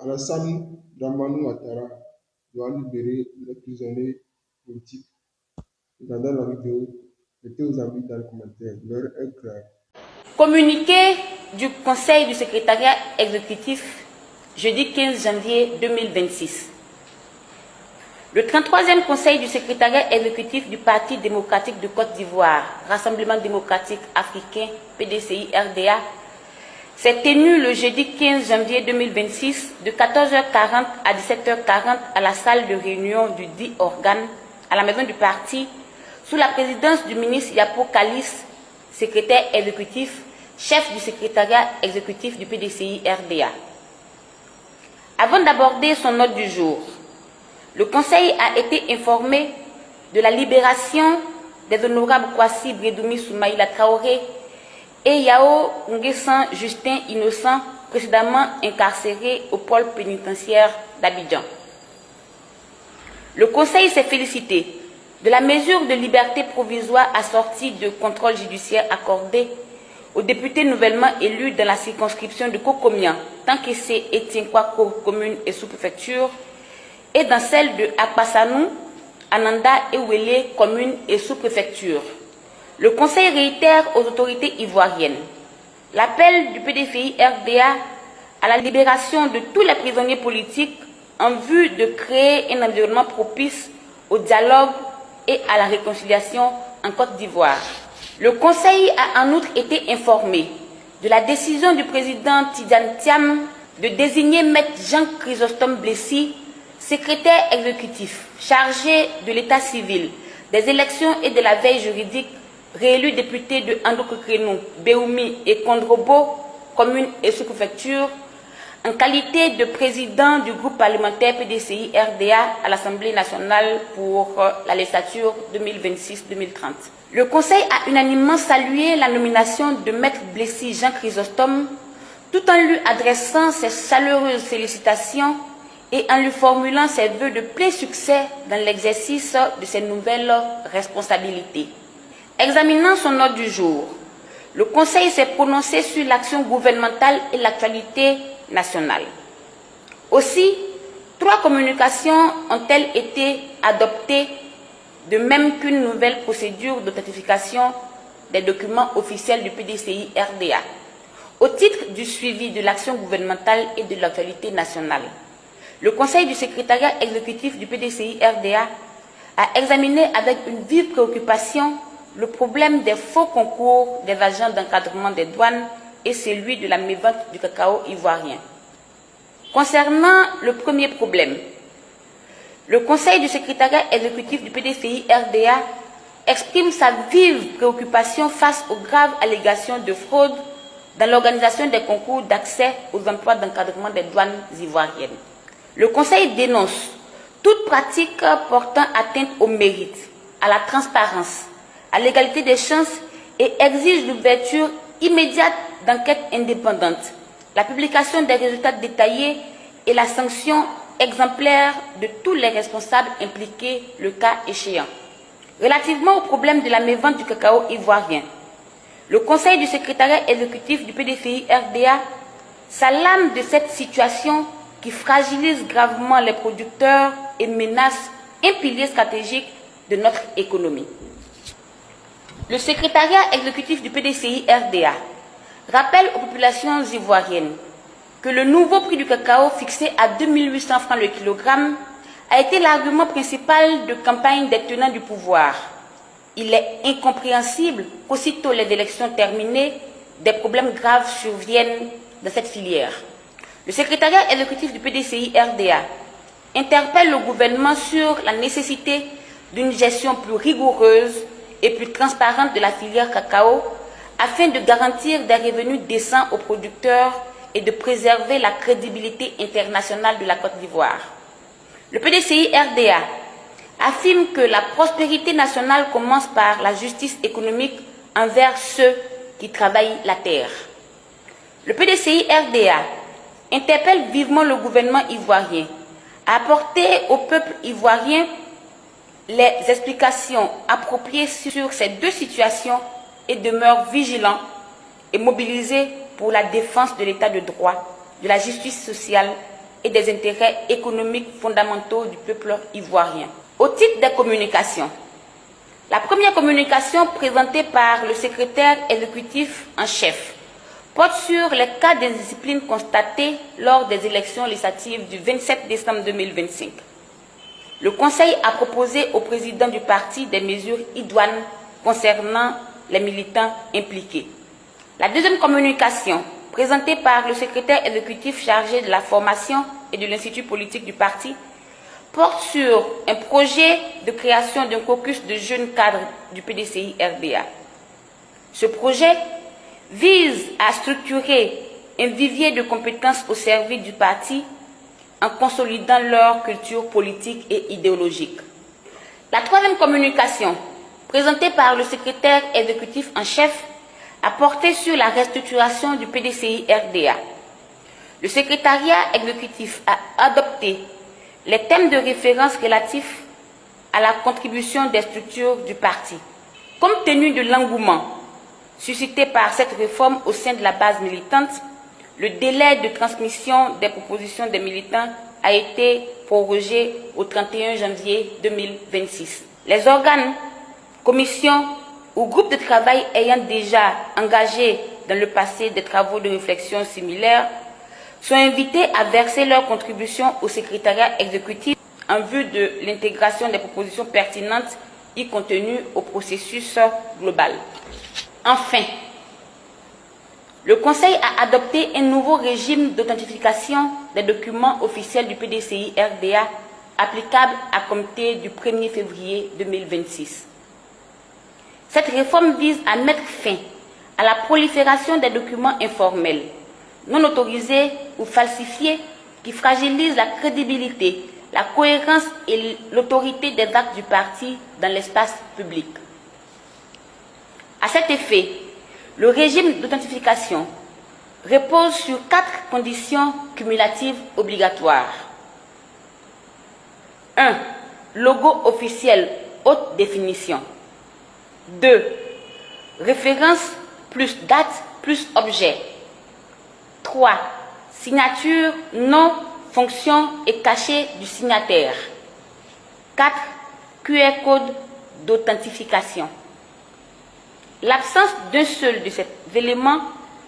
Alassane Dramane Ouattara doit libérer les prisonniers politiques. Regardez la vidéo, mettez aux amis dans les commentaires. L'heure est grave. Communiqué du Conseil du secrétariat exécutif, jeudi 15 janvier 2026. Le 33e Conseil du secrétariat exécutif du Parti démocratique de Côte d'Ivoire, Rassemblement démocratique africain, PDCI-RDA, s'est tenu le jeudi 15 janvier 2026 de 14h40 à 17h40 à la salle de réunion du dit organe, à la maison du parti, sous la présidence du ministre Yapo Kalis, secrétaire exécutif, chef du secrétariat exécutif du PDCI-RDA. Avant d'aborder son ordre du jour, le Conseil a été informé de la libération des honorables Kwasi Bredoumi Soumaïla Traoré et Yao Nguessan Justin Innocent, précédemment incarcérés au pôle pénitentiaire d'Abidjan. Le Conseil s'est félicité de la mesure de liberté provisoire assortie de contrôle judiciaire accordé aux députés nouvellement élus dans la circonscription de Kokomian, Tankessé et Tienkwako, commune et sous-préfecture, et dans celle de Akpasanou, Ananda et Ouélé, commune et sous-préfecture. Le Conseil réitère aux autorités ivoiriennes l'appel du PDCI-RDA à la libération de tous les prisonniers politiques en vue de créer un environnement propice au dialogue et à la réconciliation en Côte d'Ivoire. Le Conseil a en outre été informé de la décision du président Tidjane Thiam de désigner Maître Jean Chrysostome Blessy, secrétaire exécutif chargé de l'état civil, des élections et de la veille juridique, réélu député de Andokokrenou, Béoumi et Kondrobo, commune et sous-préfecture, en qualité de président du groupe parlementaire PDCI-RDA à l'Assemblée nationale pour la législature 2026-2030. Le Conseil a unanimement salué la nomination de Maître Blessy Jean Chrysostome, tout en lui adressant ses chaleureuses félicitations et en lui formulant ses vœux de plein succès dans l'exercice de ses nouvelles responsabilités. Examinant son ordre du jour, le Conseil s'est prononcé sur l'action gouvernementale et l'actualité nationale. Aussi, 3 communications ont-elles été adoptées, de même qu'une nouvelle procédure d'authentification des documents officiels du PDCI-RDA, au titre du suivi de l'action gouvernementale et de l'actualité nationale. Le Conseil du secrétariat exécutif du PDCI-RDA a examiné avec une vive préoccupation le problème des faux concours des agents d'encadrement des douanes et celui de la mévente du cacao ivoirien. Concernant le premier problème, le Conseil du secrétariat exécutif du PDCI-RDA exprime sa vive préoccupation face aux graves allégations de fraude dans l'organisation des concours d'accès aux emplois d'encadrement des douanes ivoiriennes. Le Conseil dénonce toute pratique portant atteinte au mérite, à la transparence, à l'égalité des chances et exige l'ouverture immédiate d'enquêtes indépendantes, la publication des résultats détaillés et la sanction exemplaire de tous les responsables impliqués, le cas échéant. Relativement au problème de la mévente du cacao ivoirien, le Conseil du secrétariat exécutif du PDCI-RDA s'alarme de cette situation qui fragilise gravement les producteurs et menace un pilier stratégique de notre économie. Le secrétariat exécutif du PDCI-RDA rappelle aux populations ivoiriennes que le nouveau prix du cacao fixé à 2800 francs le kilogramme a été l'argument principal de campagne des tenants du pouvoir. Il est incompréhensible qu'aussitôt les élections terminées, des problèmes graves surviennent dans cette filière. Le secrétariat exécutif du PDCI-RDA interpelle le gouvernement sur la nécessité d'une gestion plus rigoureuse et plus transparente de la filière cacao afin de garantir des revenus décents aux producteurs et de préserver la crédibilité internationale de la Côte d'Ivoire. Le PDCI-RDA affirme que la prospérité nationale commence par la justice économique envers ceux qui travaillent la terre. Le PDCI-RDA interpelle vivement le gouvernement ivoirien à apporter au peuple ivoirien les explications appropriées sur ces deux situations et demeure vigilant et mobilisé pour la défense de l'état de droit, de la justice sociale et des intérêts économiques fondamentaux du peuple ivoirien. Au titre des communications, la première communication présentée par le secrétaire exécutif en chef porte sur les cas d'indiscipline constatés lors des élections législatives du 27 décembre 2025. Le Conseil a proposé au président du parti des mesures idoines concernant les militants impliqués. La deuxième communication, présentée par le secrétaire exécutif chargé de la formation et de l'Institut politique du parti, porte sur un projet de création d'un caucus de jeunes cadres du PDCI-RDA. Ce projet vise à structurer un vivier de compétences au service du parti en consolidant leur culture politique et idéologique. La troisième communication, présentée par le secrétaire exécutif en chef, a porté sur la restructuration du PDCI-RDA. Le secrétariat exécutif a adopté les thèmes de référence relatifs à la contribution des structures du parti. Compte tenu de l'engouement suscité par cette réforme au sein de la base militante, le délai de transmission des propositions des militants a été prorogé au 31 janvier 2026. Les organes, commissions ou groupes de travail ayant déjà engagé dans le passé des travaux de réflexion similaires sont invités à verser leur contribution au secrétariat exécutif en vue de l'intégration des propositions pertinentes y contenues au processus global. Enfin, le Conseil a adopté un nouveau régime d'authentification des documents officiels du PDCI-RDA applicable à compter du 1er février 2026. Cette réforme vise à mettre fin à la prolifération des documents informels, non autorisés ou falsifiés qui fragilisent la crédibilité, la cohérence et l'autorité des actes du parti dans l'espace public. À cet effet, le régime d'authentification repose sur 4 conditions cumulatives obligatoires. 1. Logo officiel haute définition. 2. Référence plus date plus objet. 3. Signature, nom, fonction et cachet du signataire. 4. QR code d'authentification. L'absence d'un seul de ces éléments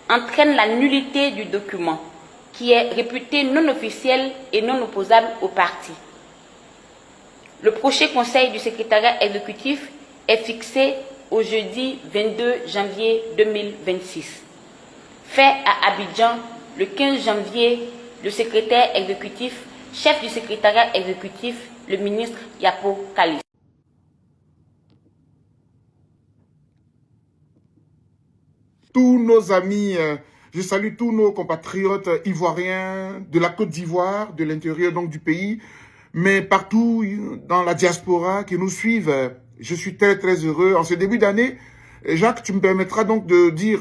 entraîne la nullité du document, qui est réputé non officiel et non opposable au parti. Le prochain conseil du secrétariat exécutif est fixé au jeudi 22 janvier 2026. Fait à Abidjan le 15 janvier, le secrétaire exécutif, chef du secrétariat exécutif, le ministre Yapo Kalis. Tous nos amis, je salue tous nos compatriotes ivoiriens de la Côte d'Ivoire, de l'intérieur donc du pays, mais partout dans la diaspora qui nous suivent. Je suis très très heureux. En ce début d'année, Jacques, tu me permettras donc de dire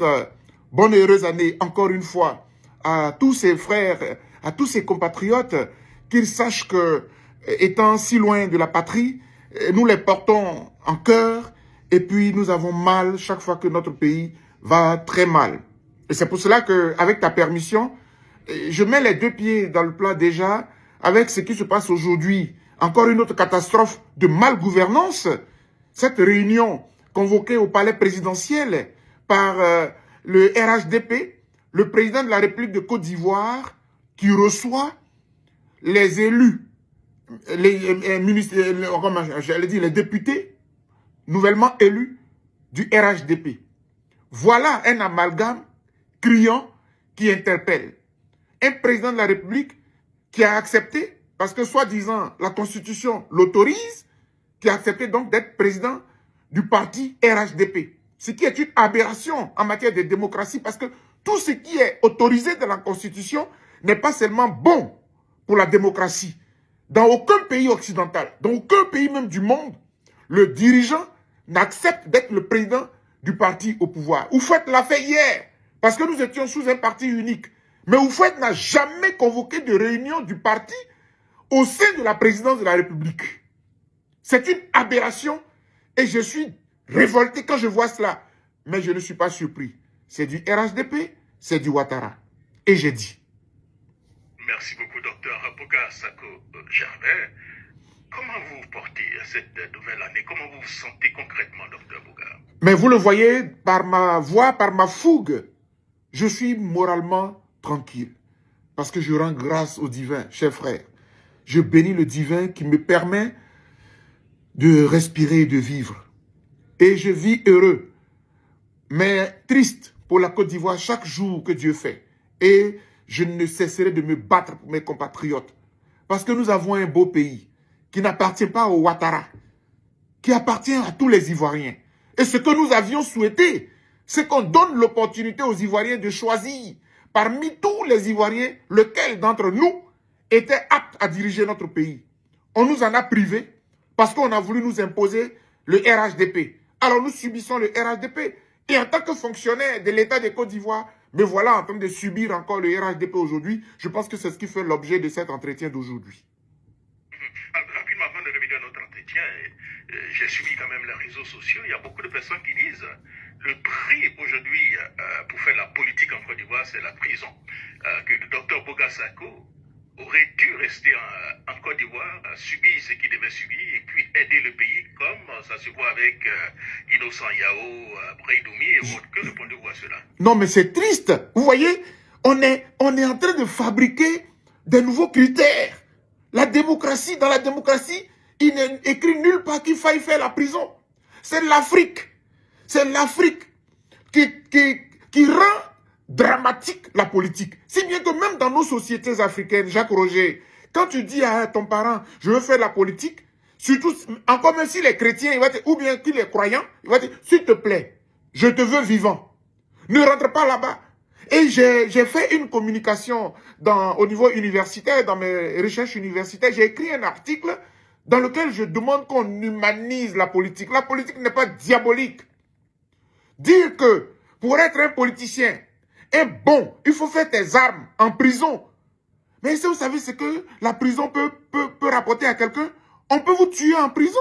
bonne et heureuse année encore une fois à tous ces frères, à tous ces compatriotes, qu'ils sachent que, étant si loin de la patrie, nous les portons en cœur et puis nous avons mal chaque fois que notre pays va très mal. Et c'est pour cela que, avec ta permission, je mets les 2 pieds dans le plat déjà avec ce qui se passe aujourd'hui. Encore une autre catastrophe de malgouvernance. Cette réunion convoquée au palais présidentiel par le RHDP, le président de la République de Côte d'Ivoire, qui reçoit les élus, les députés nouvellement élus du RHDP. Voilà un amalgame criant qui interpelle. Un président de la République qui a accepté, parce que soi-disant la Constitution l'autorise, qui a accepté donc d'être président du parti RHDP. Ce qui est une aberration en matière de démocratie, parce que tout ce qui est autorisé dans la Constitution n'est pas seulement bon pour la démocratie. Dans aucun pays occidental, dans aucun pays même du monde, le dirigeant n'accepte d'être le président du parti au pouvoir. Oufouette l'a fait hier, parce que nous étions sous un parti unique. Mais Oufouette n'a jamais convoqué de réunion du parti au sein de la présidence de la République. C'est une aberration et je suis révolté quand je vois cela. Mais je ne suis pas surpris. C'est du RHDP, c'est du Ouattara. Et j'ai dit. Merci beaucoup, docteur. docteur Boga Sako Gervais, comment vous portez cette nouvelle année? Comment vous vous sentez concrètement, docteur Boga? Mais vous le voyez, par ma voix, par ma fougue, je suis moralement tranquille. Parce que je rends grâce au divin, chers frères. Je bénis le divin qui me permet de respirer et de vivre. Et je vis heureux, mais triste pour la Côte d'Ivoire chaque jour que Dieu fait. Et je ne cesserai de me battre pour mes compatriotes. Parce que nous avons un beau pays qui n'appartient pas aux Ouattara, qui appartient à tous les Ivoiriens. Et ce que nous avions souhaité, c'est qu'on donne l'opportunité aux Ivoiriens de choisir parmi tous les Ivoiriens, lequel d'entre nous était apte à diriger notre pays. On nous en a privés parce qu'on a voulu nous imposer le RHDP. Alors nous subissons le RHDP. Et en tant que fonctionnaire de l'État de Côte d'Ivoire, me voilà en train de subir encore le RHDP aujourd'hui. Je pense que c'est ce qui fait l'objet de cet entretien d'aujourd'hui. Rapidement, avant de revenir à notre entretien, j'ai suivi quand même les réseaux sociaux. Il y a beaucoup de personnes qui disent le prix aujourd'hui pour faire la politique en Côte d'Ivoire, c'est la prison. Que le docteur Boga Sako aurait dû rester en Côte d'Ivoire, subir ce qu'il devait subir et puis aider le pays comme ça se voit avec Innocent Yao, Braidoumi et autres. Que répondez-vous à cela? Non, mais c'est triste. Vous voyez, on est en train de fabriquer des nouveaux critères. La démocratie, dans la démocratie, il n'est écrit nulle part qu'il faille faire la prison. C'est l'Afrique. C'est l'Afrique qui rend dramatique la politique. Si bien que même dans nos sociétés africaines, Jacques Roger, quand tu dis à ton parent, je veux faire la politique, surtout, encore même s'il est chrétien, il va te, ou bien qu'il est croyant, il va dire, s'il te plaît, je te veux vivant. Ne rentre pas là-bas. Et j'ai fait une communication au niveau universitaire, dans mes recherches universitaires, j'ai écrit un article dans lequel je demande qu'on humanise la politique. La politique n'est pas diabolique. Dire que pour être un politicien est bon, il faut faire tes armes en prison. Mais si vous savez ce que la prison peut rapporter à quelqu'un, on peut vous tuer en prison.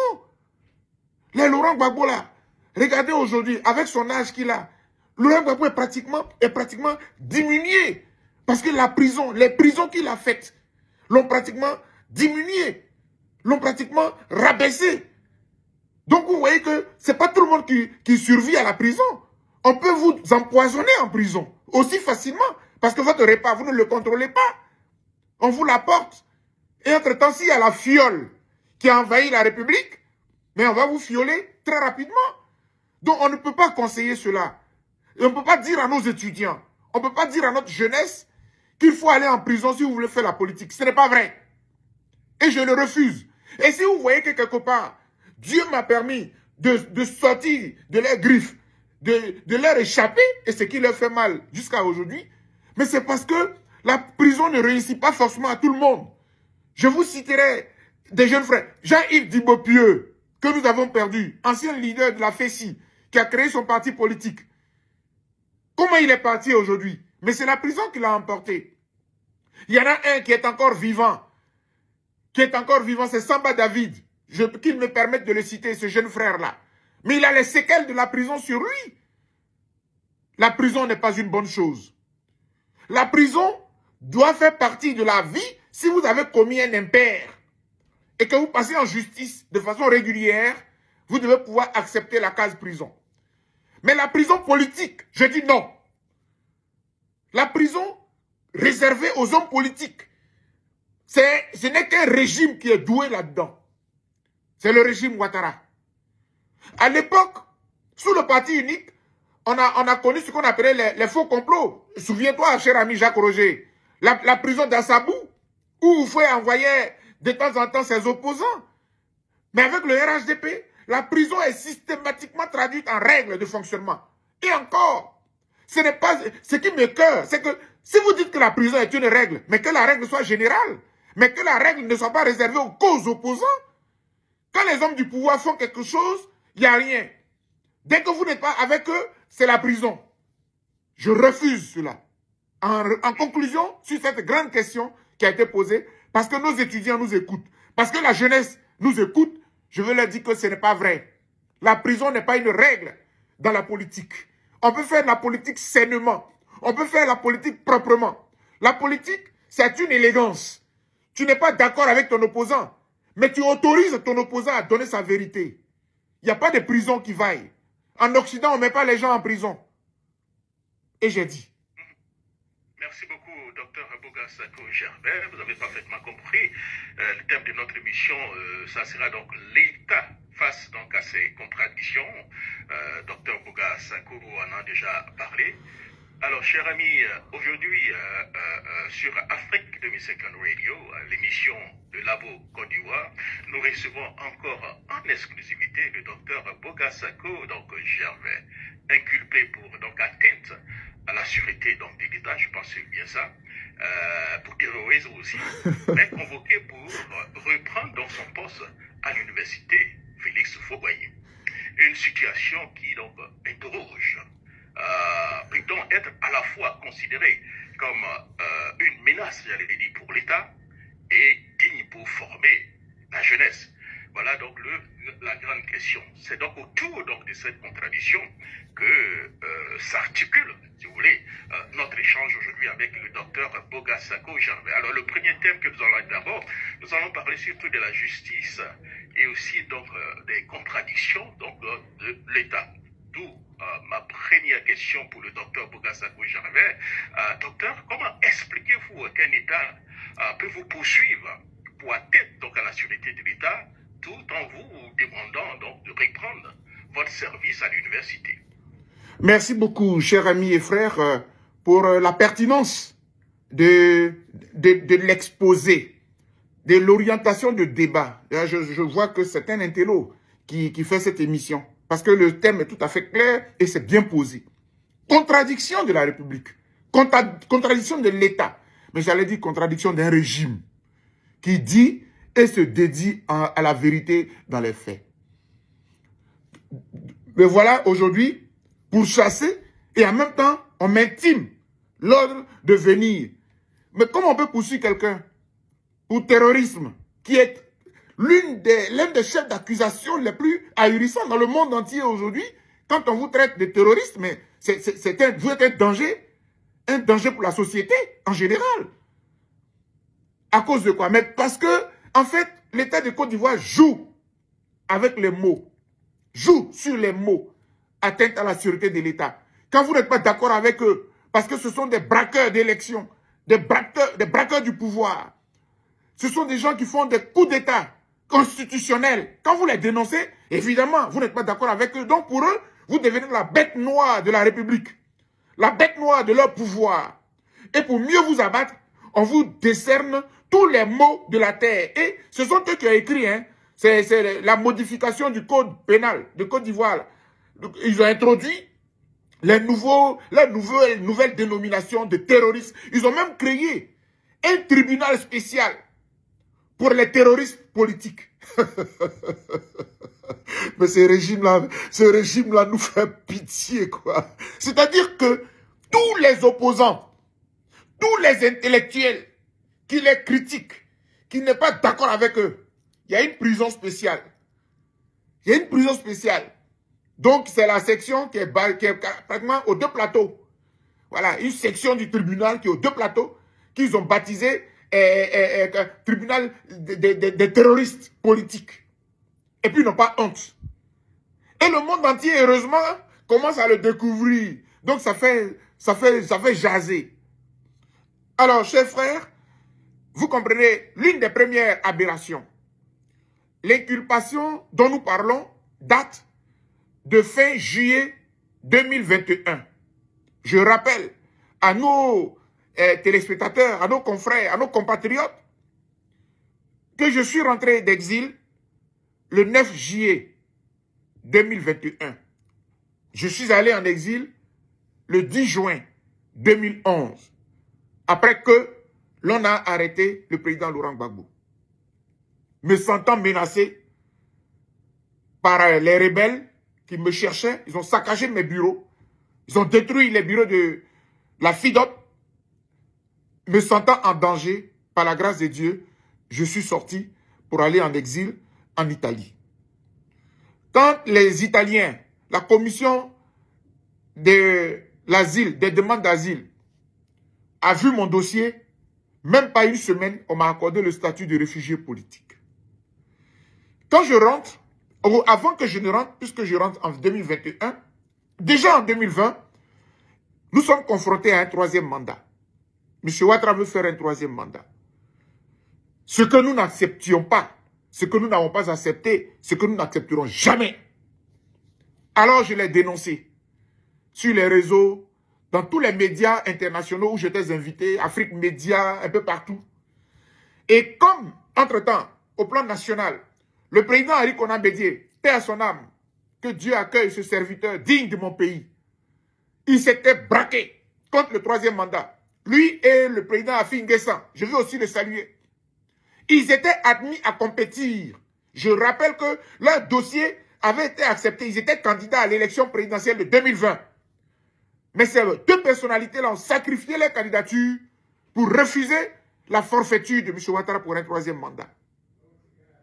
Les Laurent Gbagbo là, regardez aujourd'hui, avec son âge qu'il a, Laurent Gbagbo est pratiquement diminué. Parce que la prison, les prisons qu'il a faites, l'ont pratiquement diminué, l'ont pratiquement rabaissé. Donc vous voyez que c'est pas tout le monde qui survit à la prison. On peut vous empoisonner en prison aussi facilement. Parce que votre repas, vous ne le contrôlez pas. On vous l'apporte. Et entre-temps, s'il y a la fiole qui a envahi la République, mais on va vous fioler très rapidement. Donc on ne peut pas conseiller cela. Et on ne peut pas dire à nos étudiants, on ne peut pas dire à notre jeunesse qu'il faut aller en prison si vous voulez faire la politique. Ce n'est pas vrai. Et je le refuse. Et si vous voyez que quelque part, Dieu m'a permis de sortir de leurs griffes, de leur échapper, et ce qui leur fait mal jusqu'à aujourd'hui, mais c'est parce que la prison ne réussit pas forcément à tout le monde. Je vous citerai des jeunes frères. Jean-Yves Dibopieux, que nous avons perdu, ancien leader de la FESI, qui a créé son parti politique. Comment il est parti aujourd'hui? Mais c'est la prison qui l'a emporté. Il y en a un qui est encore vivant. C'est Samba David. Qu'il me permette de le citer, ce jeune frère-là. Mais il a les séquelles de la prison sur lui. La prison n'est pas une bonne chose. La prison doit faire partie de la vie si vous avez commis un impair et que vous passez en justice de façon régulière, vous devez pouvoir accepter la case prison. Mais la prison politique, je dis non. La prison réservée aux hommes politiques, ce n'est qu'un régime qui est doué là-dedans. C'est le régime Ouattara. À l'époque, sous le parti unique, on a connu ce qu'on appelait les faux complots. Souviens-toi, cher ami Jacques Roger, la prison d'Assabou, où il faut envoyer de temps en temps ses opposants. Mais avec le RHDP, la prison est systématiquement traduite en règles de fonctionnement. Et encore, ce n'est pas ce qui m'écoeure, c'est que si vous dites que la prison est une règle, mais que la règle soit générale, mais que la règle ne soit pas réservée aux causes opposants, quand les hommes du pouvoir font quelque chose, il n'y a rien. Dès que vous n'êtes pas avec eux, c'est la prison. Je refuse cela. En conclusion, sur cette grande question qui a été posée, parce que nos étudiants nous écoutent, parce que la jeunesse nous écoute, je veux leur dire que ce n'est pas vrai. La prison n'est pas une règle dans la politique. On peut faire la politique sainement. On peut faire la politique proprement. La politique, c'est une élégance. Tu n'es pas d'accord avec ton opposant, mais tu autorises ton opposant à donner sa vérité. Il n'y a pas de prison qui vaille. En Occident, on ne met pas les gens en prison. Et j'ai dit. Merci beaucoup, docteur Boga-Sako Gervais. Vous avez parfaitement compris. Le thème de notre émission, ça sera donc l'État face donc à ces contradictions. Docteur Boga-Sako en a déjà parlé. Alors, chers amis, aujourd'hui, sur Afrique 2050 Radio, l'émission de Labo Côte d'Ivoire, nous recevons encore en exclusivité le docteur Boga-Sako Gervais, inculpé pour donc atteinte à la sûreté donc de l'État, je pense que c'est bien ça, pour terrorisme aussi, mais convoqué pour reprendre donc son poste à l'université Félix Houphouët-Boigny. Une situation qui donc interroge. Peut-on être à la fois considéré comme une menace, j'allais dire, pour l'État et digne pour former la jeunesse? Voilà donc la grande question. C'est donc autour donc, de cette contradiction que s'articule, si vous voulez, notre échange aujourd'hui avec le docteur Boga-Sako Gervais. Alors le premier thème que nous allons d'abord, nous allons parler surtout de la justice et aussi donc des contradictions donc, de l'État. D'où ma première question pour le docteur Boga-Sako Gervais. Docteur, comment expliquez-vous qu'un État peut vous poursuivre pour atteindre donc, à la sûreté de l'État tout en vous demandant donc de reprendre votre service à l'université? Merci beaucoup, chers amis et frères, pour la pertinence de l'exposé, de l'orientation de débat. Je vois que c'est un intello qui fait cette émission. Parce que le thème est tout à fait clair et c'est bien posé. Contradiction de la République. Contradiction de l'État. Mais j'allais dire contradiction d'un régime qui dit et se dédie à la vérité dans les faits. Mais voilà, aujourd'hui, pour chasser, et en même temps, on m'intime l'ordre de venir. Mais comment on peut poursuivre quelqu'un pour terrorisme, qui est l'un des chefs d'accusation les plus ahurissants dans le monde entier aujourd'hui, quand on vous traite de terroriste, mais vous êtes un danger pour la société en général. À cause de quoi? Mais parce que, en fait, l'État de Côte d'Ivoire joue avec les mots, joue sur les mots, atteinte à la sûreté de l'État. Quand vous n'êtes pas d'accord avec eux, parce que ce sont des braqueurs d'élection, des braqueurs du pouvoir, ce sont des gens qui font des coups d'État constitutionnels. Quand vous les dénoncez, évidemment, vous n'êtes pas d'accord avec eux. Donc pour eux, vous devenez la bête noire de la République, la bête noire de leur pouvoir. Et pour mieux vous abattre, on vous décerne tous les maux de la terre. Et ce sont eux qui ont écrit, hein, c'est la modification du code pénal de Côte d'Ivoire. Ils ont introduit la nouvelle dénomination de terroristes. Ils ont même créé un tribunal spécial pour les terroristes politiques. Mais ce régime-là nous fait pitié, quoi. C'est-à-dire que tous les opposants, tous les intellectuels qui les critiquent, qui n'est pas d'accord avec eux, il y a une prison spéciale. Il y a une prison spéciale. Donc, c'est la section qui est pratiquement aux deux plateaux. Voilà, une section du tribunal qui est aux deux plateaux, qu'ils ont baptisé tribunal des terroristes politiques. Et puis, ils n'ont pas honte. Et le monde entier, heureusement, commence à le découvrir. Donc, ça fait jaser. Alors, chers frères, vous comprenez, l'une des premières aberrations, l'inculpation dont nous parlons date de fin juillet 2021. Je rappelle à nos téléspectateurs, à nos confrères, à nos compatriotes, que je suis rentré d'exil le 9 juillet 2021. Je suis allé en exil le 10 juin 2011, après que l'on a arrêté le président Laurent Gbagbo. Me sentant menacé par les rebelles qui me cherchaient, ils ont saccagé mes bureaux, ils ont détruit les bureaux de la FIDOP. Me sentant en danger, par la grâce de Dieu, je suis sorti pour aller en exil en Italie. Quand les Italiens, la commission de l'asile, des demandes d'asile, a vu mon dossier, même pas une semaine, on m'a accordé le statut de réfugié politique. Quand je rentre, avant que je ne rentre, puisque je rentre en 2021, déjà en 2020, nous sommes confrontés à un troisième mandat. M. Ouattara veut faire un troisième mandat. Ce que nous n'acceptions pas, ce que nous n'avons pas accepté, ce que nous n'accepterons jamais. Alors je l'ai dénoncé sur les réseaux, dans tous les médias internationaux où j'étais invité, Afrique Média, un peu partout. Et comme, entre-temps, au plan national, le président Henri Konan Bédié, paix à son âme, que Dieu accueille ce serviteur digne de mon pays, il s'était braqué contre le troisième mandat. Lui et le président Afi N'Guessan, je veux aussi le saluer. Ils étaient admis à compétir. Je rappelle que leur dossier avait été accepté. Ils étaient candidats à l'élection présidentielle de 2020. Mais ces deux personnalités-là ont sacrifié leur candidature pour refuser la forfaiture de M. Ouattara pour un troisième mandat.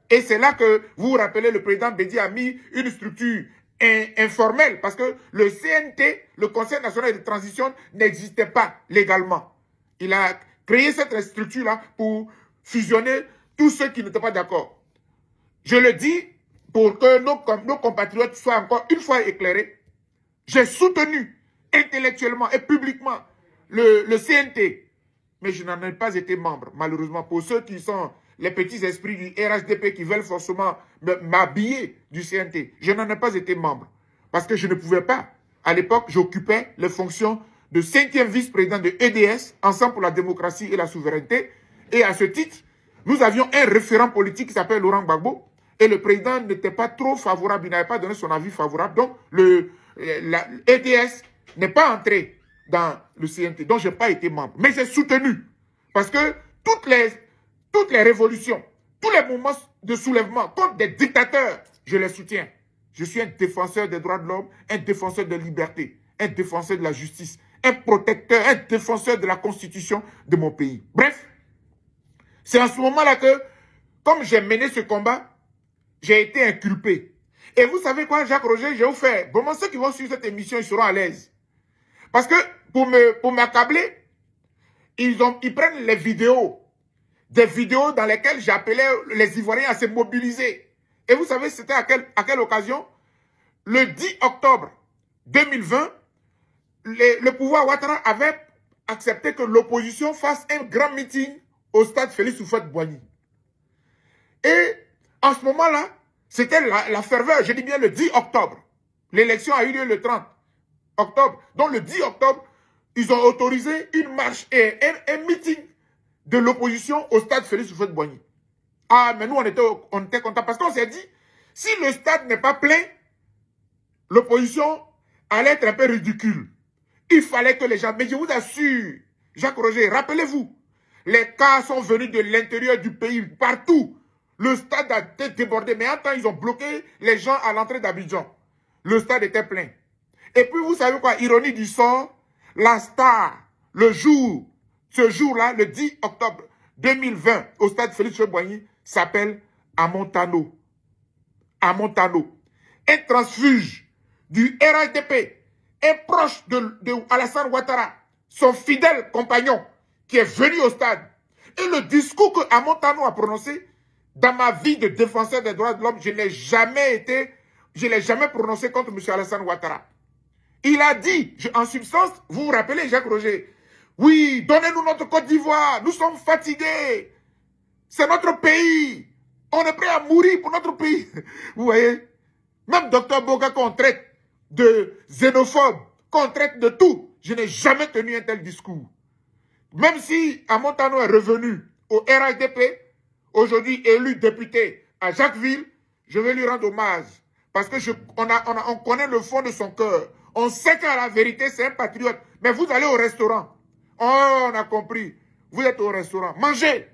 Et c'est là que, vous vous rappelez, le président Bédié a mis une structure informelle parce que le CNT, le Conseil national de transition, n'existait pas légalement. Il a créé cette structure-là pour fusionner tous ceux qui n'étaient pas d'accord. Je le dis pour que nos compatriotes soient encore une fois éclairés. J'ai soutenu intellectuellement et publiquement le CNT, mais je n'en ai pas été membre, malheureusement. Pour ceux qui sont les petits esprits du RHDP qui veulent forcément m'habiller du CNT, je n'en ai pas été membre, parce que je ne pouvais pas. À l'époque, j'occupais les fonctions de 5e vice-président de EDS, Ensemble pour la démocratie et la souveraineté, et à ce titre, nous avions un référent politique qui s'appelle Laurent Gbagbo, et le président n'était pas trop favorable, il n'avait pas donné son avis favorable, donc l'EDS n'est pas entré dans le CNT, donc je n'ai pas été membre. Mais j'ai soutenu, parce que toutes les révolutions, tous les mouvements de soulèvement contre des dictateurs, je les soutiens. Je suis un défenseur des droits de l'homme, un défenseur de la liberté, un défenseur de la justice, un protecteur, un défenseur de la constitution de mon pays. Bref, c'est en ce moment-là que, comme j'ai mené ce combat, j'ai été inculpé. Et vous savez quoi, Jacques Roger, je vais vous faire. Vraiment, ceux qui vont suivre cette émission, ils seront à l'aise. Parce que pour m'accabler, ils prennent les vidéos. Des vidéos dans lesquelles j'appelais les Ivoiriens à se mobiliser. Et vous savez, c'était à quelle occasion? Le 10 octobre 2020, le pouvoir Ouattara avait accepté que l'opposition fasse un grand meeting au stade Félix Houphouët-Boigny. Et en ce moment-là, c'était la ferveur, je dis bien le 10 octobre. L'élection a eu lieu le 30 octobre. Donc le 10 octobre, ils ont autorisé une marche et un meeting de l'opposition au stade Félix Houphouët-Boigny. Ah, mais nous, on était contents parce qu'on s'est dit, si le stade n'est pas plein, l'opposition allait être un peu ridicule. Il fallait que les gens... Mais je vous assure, Jacques Roger, rappelez-vous, les cas sont venus de l'intérieur du pays, partout. Le stade a été débordé, mais en temps, ils ont bloqué les gens à l'entrée d'Abidjan. Le stade était plein. Et puis, vous savez quoi, ironie du sort, la star, ce jour-là, le 10 octobre 2020, au stade Félix Houphouët-Boigny, s'appelle Amontano. Amontano. Un transfuge du RHDP, un proche de Alassane Ouattara, son fidèle compagnon, qui est venu au stade. Et le discours que Amontano a prononcé, dans ma vie de défenseur des droits de l'homme, je ne l'ai jamais prononcé contre M. Alassane Ouattara. Il a dit, en substance, vous vous rappelez Jacques Roger, oui, donnez-nous notre Côte d'Ivoire, nous sommes fatigués, c'est notre pays, on est prêt à mourir pour notre pays. Vous voyez, même Dr Boga qu'on traite de xénophobe, qu'on traite de tout, je n'ai jamais tenu un tel discours. Même si Amontano est revenu au RHDP, aujourd'hui élu député à Jacquesville, je vais lui rendre hommage. Parce que on connaît le fond de son cœur. On sait qu'à la vérité, c'est un patriote. Mais vous allez au restaurant. Oh, on a compris. Vous êtes au restaurant. Mangez.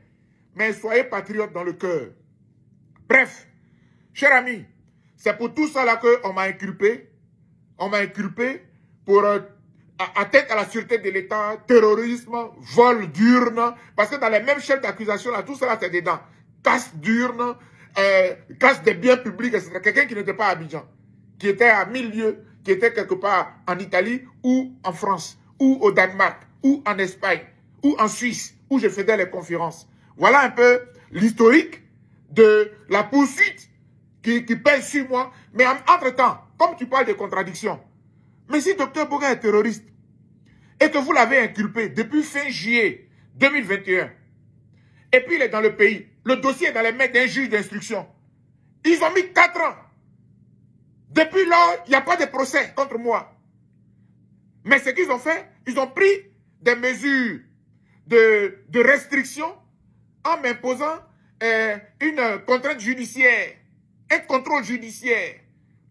Mais soyez patriote dans le cœur. Bref, chers amis, c'est pour tout ça là qu'on m'a inculpé. On m'a inculpé pour atteinte à la sûreté de l'État, terrorisme, vol d'urne. Parce que dans les mêmes chefs d'accusation, là, tout cela, c'est dedans. Casse d'urne, casse des biens publics, etc. Quelqu'un qui n'était pas à Abidjan, qui était à 1000 lieues, qui était quelque part en Italie, ou en France, ou au Danemark, ou en Espagne, ou en Suisse, où je faisais les conférences. Voilà un peu l'historique de la poursuite qui pèse sur moi. Mais entre-temps, comme tu parles de contradictions, mais si Dr Boga est terroriste et que vous l'avez inculpé depuis fin juillet 2021, et puis il est dans le pays, le dossier est dans les mains d'un juge d'instruction, ils ont mis 4 ans. Depuis lors, il n'y a pas de procès contre moi. Mais ce qu'ils ont fait, ils ont pris des mesures de restriction en m'imposant une contrainte judiciaire, un contrôle judiciaire,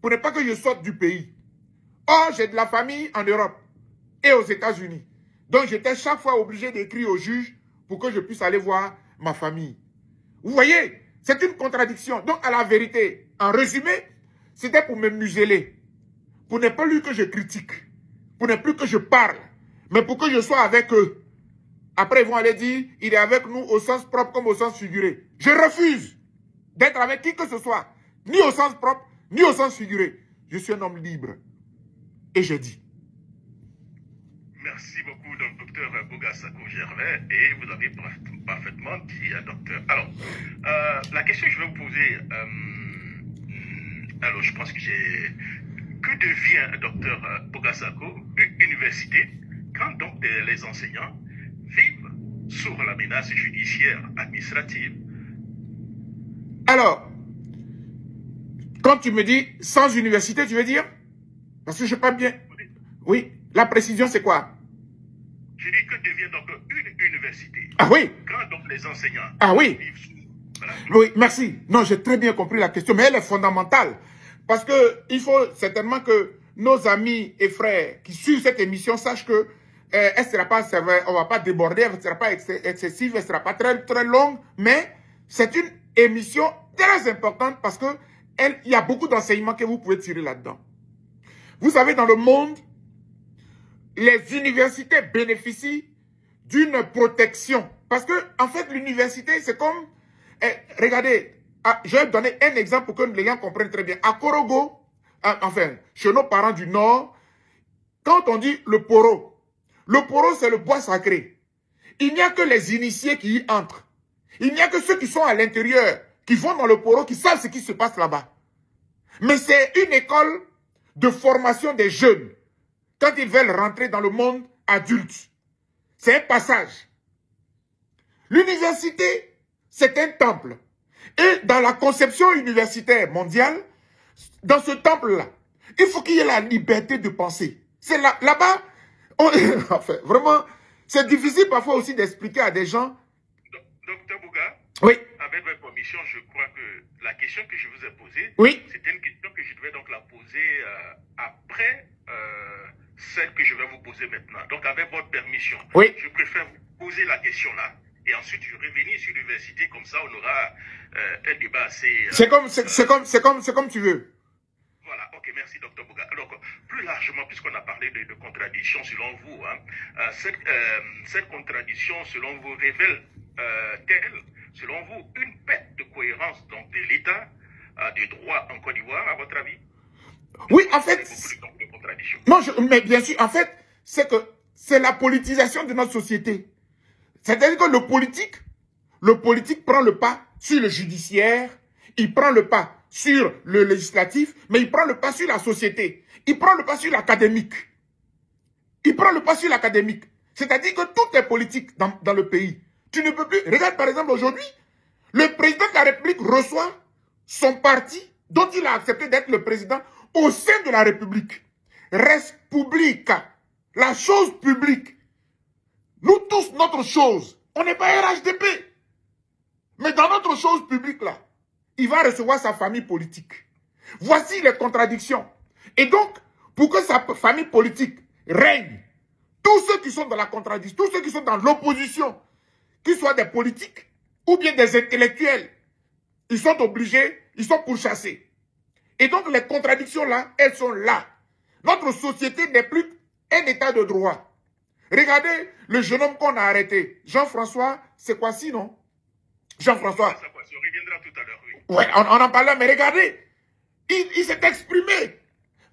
pour ne pas que je sorte du pays. Or, j'ai de la famille en Europe et aux États-Unis. Donc, j'étais chaque fois obligé d'écrire au juge pour que je puisse aller voir ma famille. Vous voyez, c'est une contradiction. Donc, à la vérité, en résumé, c'était pour me museler, pour ne pas lui que je critique, pour ne plus que je parle, mais pour que je sois avec eux. Après, ils vont aller dire, il est avec nous au sens propre comme au sens figuré. Je refuse d'être avec qui que ce soit, ni au sens propre, ni au sens figuré. Je suis un homme libre. Et je dis. Merci beaucoup, docteur Boga Sako-Gervais, et vous avez parfaitement dit, docteur. Alors, la question que je vais vous poser, alors je pense que j'ai... Que devient docteur Boga Sako, université, quand donc les enseignants vivent sous la menace judiciaire administrative? Alors, quand tu me dis sans université, tu veux dire? Parce que je ne sais pas bien. Oui, la précision c'est quoi? Je dis que devient donc une université. Ah oui. Quand donc les enseignants vivent sous... Voilà. Oui, merci. Non, j'ai très bien compris la question, mais elle est fondamentale. Parce qu'il faut certainement que nos amis et frères qui suivent cette émission sachent que elle ne sera pas sévère, on ne va pas déborder, elle ne sera pas excessive, elle ne sera pas très, très longue, mais c'est une émission très importante parce qu'il y a beaucoup d'enseignements que vous pouvez tirer là-dedans. Vous savez, dans le monde, les universités bénéficient d'une protection. Parce que, en fait, l'université, c'est comme... regardez, je vais donner un exemple pour que les gens comprennent très bien. À Korogo, enfin, chez nos parents du Nord, quand on dit le poro c'est le bois sacré. Il n'y a que les initiés qui y entrent. Il n'y a que ceux qui sont à l'intérieur, qui vont dans le poro, qui savent ce qui se passe là-bas. Mais c'est une école de formation des jeunes quand ils veulent rentrer dans le monde adulte. C'est un passage. L'université, c'est un temple. Et dans la conception universitaire mondiale, dans ce temple-là, il faut qu'il y ait la liberté de penser. C'est là-bas, enfin, vraiment, c'est difficile parfois aussi d'expliquer à des gens. Docteur Boga, oui. Avec votre permission, je crois que la question que je vous ai posée, oui. C'était une question que je devais donc la poser après celle que je vais vous poser maintenant. Donc, avec votre permission, oui. Je préfère vous poser la question là. Et ensuite, je revenir sur l'université, comme ça, on aura un débat assez... c'est comme tu veux. Voilà, ok, merci, docteur Boga. Alors, plus largement, puisqu'on a parlé de contradictions, selon vous, hein, cette contradiction, selon vous, révèle-t-elle, selon vous, une perte de cohérence donc, de l'État de droit en Côte d'Ivoire, à votre avis? Oui, en fait... De contradictions. Non, mais bien sûr, en fait, c'est la politisation de notre société. C'est-à-dire que le politique prend le pas sur le judiciaire, il prend le pas sur le législatif, mais il prend le pas sur la société. Il prend le pas sur l'académique. Il prend le pas sur l'académique. C'est-à-dire que tout est politique dans le pays. Tu ne peux plus... Regarde par exemple aujourd'hui, le président de la République reçoit son parti, dont il a accepté d'être le président, au sein de la République. Res publica, la chose publique. Nous tous, notre chose, on n'est pas RHDP. Mais dans notre chose publique là, il va recevoir sa famille politique. Voici les contradictions. Et donc, pour que sa famille politique règne, tous ceux qui sont dans la contradiction, tous ceux qui sont dans l'opposition, qu'ils soient des politiques ou bien des intellectuels, ils sont obligés, ils sont pourchassés. Et donc, les contradictions là, elles sont là. Notre société n'est plus un état de droit. Regardez le jeune homme qu'on a arrêté. Jean-François, c'est quoi sinon? Jean-François. On reviendra tout à l'heure, oui. Ouais, on en parlait, mais regardez. Il s'est exprimé.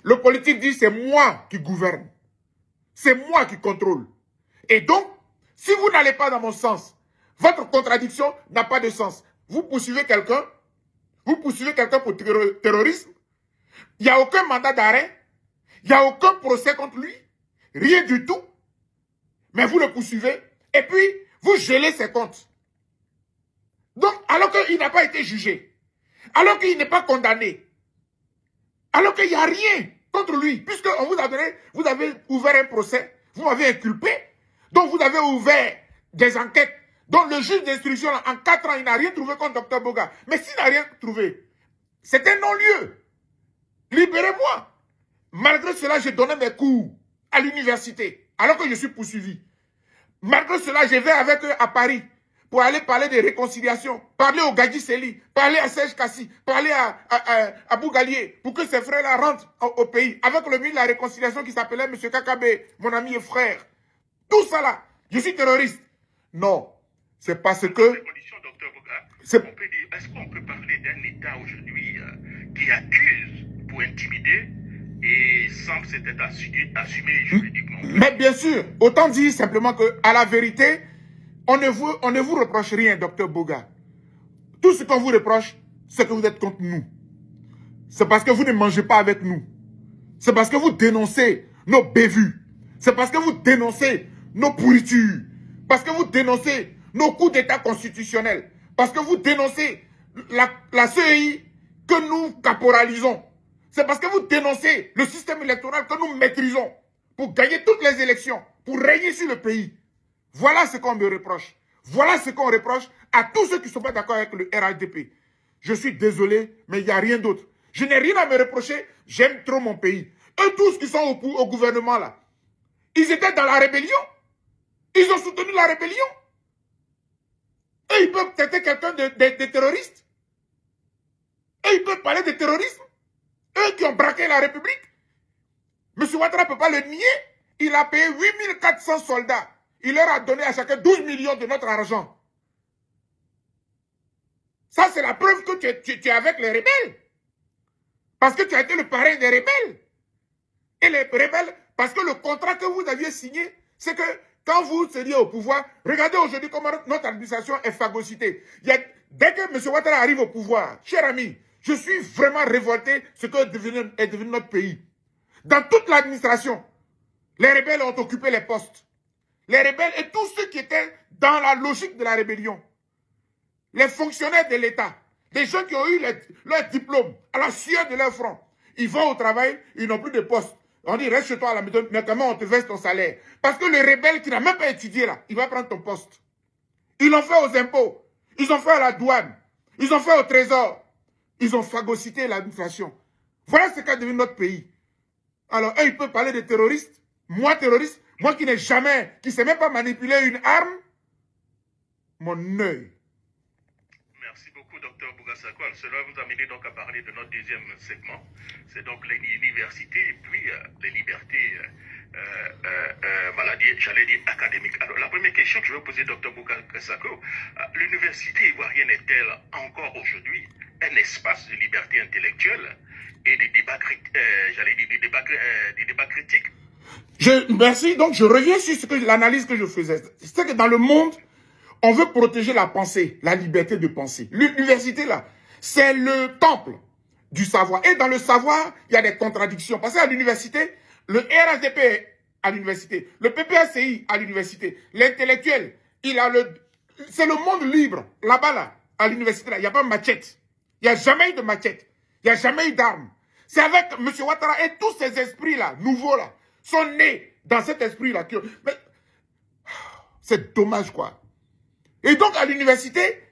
Le politique dit, c'est moi qui gouverne. C'est moi qui contrôle. Et donc, Si vous n'allez pas dans mon sens, votre contradiction n'a pas de sens. Vous poursuivez quelqu'un pour terrorisme, il n'y a aucun mandat d'arrêt, il n'y a aucun procès contre lui, rien du tout, mais vous le poursuivez, et puis vous gelez ses comptes. Donc, alors qu'il n'a pas été jugé, alors qu'il n'est pas condamné, alors qu'il n'y a rien contre lui, puisqu'on vous a donné, vous avez ouvert un procès, vous m'avez inculpé, donc vous avez ouvert des enquêtes, donc le juge d'instruction, en 4 ans, il n'a rien trouvé contre Dr Boga. Mais s'il n'a rien trouvé, c'est un non-lieu. Libérez-moi. Malgré cela, j'ai donné mes cours à l'université, alors que je suis poursuivi. Malgré cela, je vais avec eux à Paris pour aller parler de réconciliation, parler au Gadji Seli, parler à Serge Kassi, parler à Bougalier, pour que ces frères-là rentrent au pays, avec le ministre de la réconciliation qui s'appelait M. Kakabe, mon ami et frère. Tout ça là, je suis terroriste. Non, c'est parce que... Est-ce qu'on peut parler d'un État aujourd'hui qui accuse pour intimider et semble s'être assumé juridiquement? Mais bien sûr, autant dire simplement que, à la vérité, on ne vous reproche rien, Dr Boga. Tout ce qu'on vous reproche, c'est que vous êtes contre nous. C'est parce que vous ne mangez pas avec nous. C'est parce que vous dénoncez nos bévues. C'est parce que vous dénoncez nos pourritures. Parce que vous dénoncez nos coups d'État constitutionnels. Parce que vous dénoncez la CEI que nous caporalisons. C'est parce que vous dénoncez le système électoral que nous maîtrisons pour gagner toutes les élections, pour régner sur le pays. Voilà ce qu'on me reproche. Voilà ce qu'on reproche à tous ceux qui ne sont pas d'accord avec le RHDP. Je suis désolé, mais il n'y a rien d'autre. Je n'ai rien à me reprocher, j'aime trop mon pays. Eux tous qui sont au gouvernement là, ils étaient dans la rébellion. Ils ont soutenu la rébellion. Et ils peuvent traiter quelqu'un de terroriste. Et ils peuvent parler de terrorisme. Eux qui ont braqué la République. M. Ouattara ne peut pas le nier. Il a payé 8400 soldats. Il leur a donné à chacun 12 millions de notre argent. Ça, c'est la preuve que tu es avec les rebelles. Parce que tu as été le parrain des rebelles. Et les rebelles, parce que le contrat que vous aviez signé, c'est que quand vous seriez au pouvoir, regardez aujourd'hui comment notre administration est phagocytée. Dès que M. Ouattara arrive au pouvoir, cher ami, je suis vraiment révolté de ce que est devenu notre pays. Dans toute l'administration, les rebelles ont occupé les postes. Les rebelles et tous ceux qui étaient dans la logique de la rébellion. Les fonctionnaires de l'État, des gens qui ont eu leur diplôme à la sueur de leur front. Ils vont au travail, ils n'ont plus de poste. On dit, reste chez toi à la maison, mais comment on te verse ton salaire? Parce que le rebelle qui n'a même pas étudié là, il va prendre ton poste. Ils l'ont fait aux impôts, ils ont fait à la douane, ils ont fait au trésor. Ils ont phagocyté l'administration. Voilà ce qu'a devenu notre pays. Alors, eux, ils peuvent parler de terroristes. Moi, terroriste, moi qui n'ai jamais, qui ne sais même pas manipuler une arme, mon œil. Merci beaucoup, Dr Bougassakoual. Cela vous amène donc à parler de notre deuxième segment. C'est donc l'université et puis les libertés, j'allais dire académiques. Alors, la première question que je vais poser, Dr Bougassakoual, l'université ivoirienne est-elle encore aujourd'hui un espace de liberté intellectuelle et des débats, des débats critiques? Merci. Donc, je reviens sur l'analyse que je faisais. C'est que dans le monde, on veut protéger la pensée, la liberté de penser. L'université, là, c'est le temple du savoir. Et dans le savoir, il y a des contradictions. Parce qu'à l'université, le RHDP à l'université, le PPACI à l'université, l'intellectuel, c'est le monde libre. Là-bas, là, à l'université, là, il n'y a pas de machette. Il n'y a jamais eu de machette. Il n'y a jamais eu d'armes. C'est avec M. Ouattara et tous ces esprits-là, nouveaux, là, sont nés dans cet esprit-là. Mais c'est dommage, quoi. Et donc, à l'université,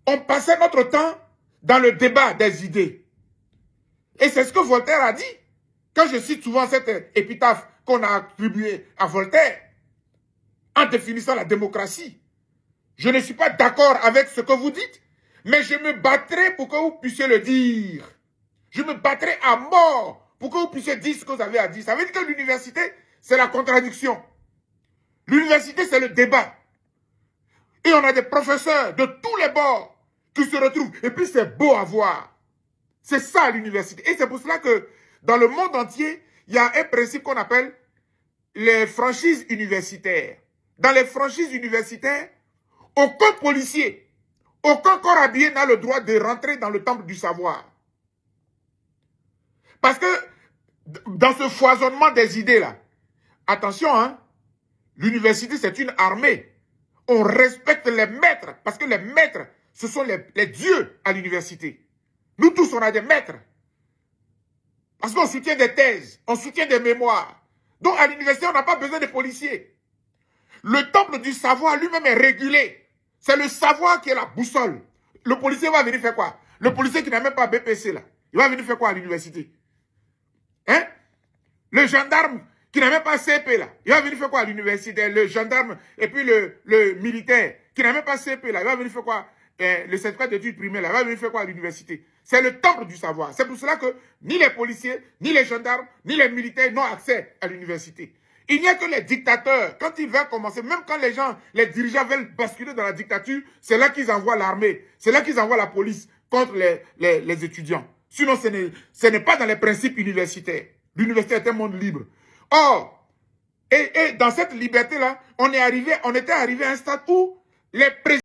on passait notre temps dans le débat des idées. Et c'est ce que Voltaire a dit. Quand je cite souvent cette épitaphe qu'on a attribuée à Voltaire, en définissant la démocratie, je ne suis pas d'accord avec ce que vous dites, mais je me battrai pour que vous puissiez le dire. Je me battrai à mort pour que vous puissiez dire ce que vous avez à dire. Ça veut dire que l'université, c'est la contradiction. L'université, c'est le débat. Et on a des professeurs de tous les bords qui se retrouvent. Et puis, c'est beau à voir. C'est ça, l'université. Et c'est pour cela que dans le monde entier, il y a un principe qu'on appelle les franchises universitaires. dans les franchises universitaires, aucun policier, aucun corps habillé n'a le droit de rentrer dans le temple du savoir. Parce que dans ce foisonnement des idées-là, attention, hein, l'université c'est une armée. On respecte les maîtres, parce que les maîtres, ce sont les dieux à l'université. Nous tous, on a des maîtres. Parce qu'on soutient des thèses, on soutient des mémoires. Donc à l'université, on n'a pas besoin de policiers. Le temple du savoir lui-même est régulé. C'est le savoir qui est la boussole. Le policier va venir faire quoi? Le policier qui n'a même pas BPC là, il va venir faire quoi à l'université? Hein? Le gendarme qui n'a même pas CP là, il va venir faire quoi à l'université? Le gendarme et puis le militaire qui n'a même pas CP là, il va venir faire quoi? Le certificat d'études primaires là, il va venir faire quoi à l'université? C'est le temple du savoir. C'est pour cela que ni les policiers, ni les gendarmes, ni les militaires n'ont accès à l'université. Il n'y a que les dictateurs, quand ils veulent commencer, même quand les dirigeants veulent basculer dans la dictature, c'est là qu'ils envoient l'armée, c'est là qu'ils envoient la police contre les étudiants. Sinon, ce n'est pas dans les principes universitaires. L'université est un monde libre. Or, et dans cette liberté-là, on était arrivé à un stade où les présidents